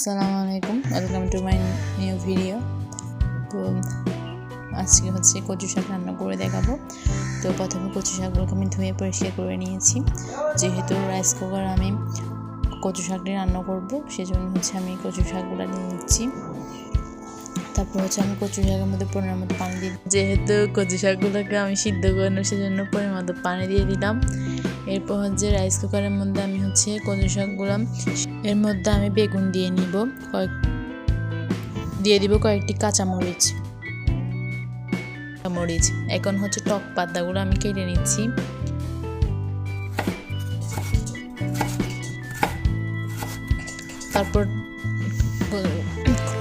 আসসালামু আলাইকুম, welcome to my new video. তো আজকে হচ্ছে কচু শাক রান্না করে দেখাবো। তো প্রথমে কচু শাকগুলোকে আমি ধুয়ে পরিষ্কার করে নিয়েছি। যেহেতু রাইস কুকার আমি কচু শাকটি রান্না করব, সেজন্য হচ্ছে আমি কচু শাকগুলো নিয়ে নিচ্ছি। তারপর হচ্ছে আমি কচু শাকের মধ্যে পরিমাণ মতো পানি দিই। যেহেতু কচু শাকগুলোকে আমি সিদ্ধ করে নেব, সেজন্য পরিমাণ মতো পানি দিয়ে দিলাম। এরপর হচ্ছে রাইস কুকারের মধ্যে আমি হচ্ছে কচু শাকগুলো, এর মধ্যে আমি বেগুন দিয়ে নিব, দিয়ে দিব কয়েকটি কাঁচামরিচ। এখন হচ্ছে টক পাতাগুলো আমি কেটে নিচ্ছি। তারপর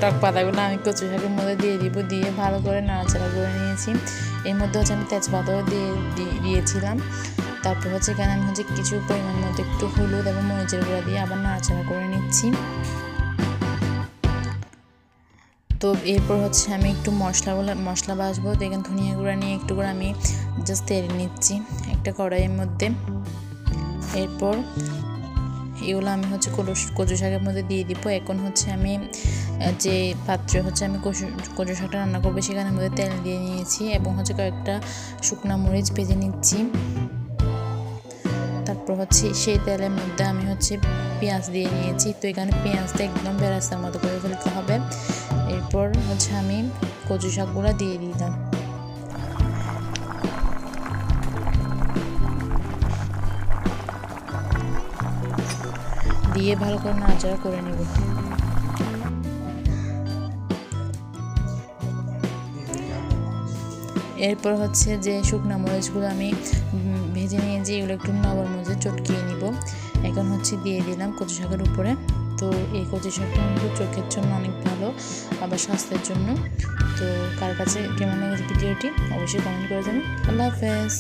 টক পাতাগুলো আমি কচু শাকের মধ্যে দিয়ে দিব, দিয়ে ভালো করে নাড়াচাড়া করে নিয়েছি। এর মধ্যে হচ্ছে আমি তেজপাতাও দিয়েছিলাম। তারপর হচ্ছে এখানে আমি হচ্ছে কিছু পরিমাণ মতো একটু হলুদ এবং মরিচের গুঁড়া দিয়ে আবার নাড়াচাড়া করে নিচ্ছি। তো এরপর হচ্ছে আমি একটু মশলা বাছবো। তো এখানে ধনিয়া গুঁড়া নিয়ে একটু করে আমি জাস্ট তেল নিচ্ছি একটা কড়াইয়ের মধ্যে। এরপর এগুলো আমি হচ্ছে কচু শাকের মধ্যে দিয়ে দিব। এখন হচ্ছে আমি যে পাত্রে হচ্ছে আমি কচু শাকটা রান্না করবো, সেখানের মধ্যে তেল দিয়ে নিয়েছি এবং হচ্ছে কয়েকটা শুকনো মরিচ ভেজে নিচ্ছি। তারপর হচ্ছে সেই তেলের মধ্যে আমি হচ্ছে পেঁয়াজ দিয়ে নিয়েছি। তো এখানে পেঁয়াজটা একদম বেরেস্তার মতো করে ফেলতে হবে। এরপর হচ্ছে আমি কচু শাকগুলো দিয়ে দিলাম, দিয়ে ভালো করে নাড়াচাড়া করে নেব। এরপর হচ্ছে যে শুকনো মরিচগুলো আমি ভেজে নিয়েছি, এগুলো একটু লবণ মরিচে চটকিয়ে নিব। এখন হচ্ছে দিয়ে দিলাম কচু শাকের উপরে। তো এই কচু শাকটা কিন্তু চোখের জন্য অনেক ভালো, আবার স্বাস্থ্যের জন্য। তো কার কাছে কেমন লেগেছে ভিডিওটি অবশ্যই কমেন্ট করে জানাবেন। আল্লাহ হাফেজ।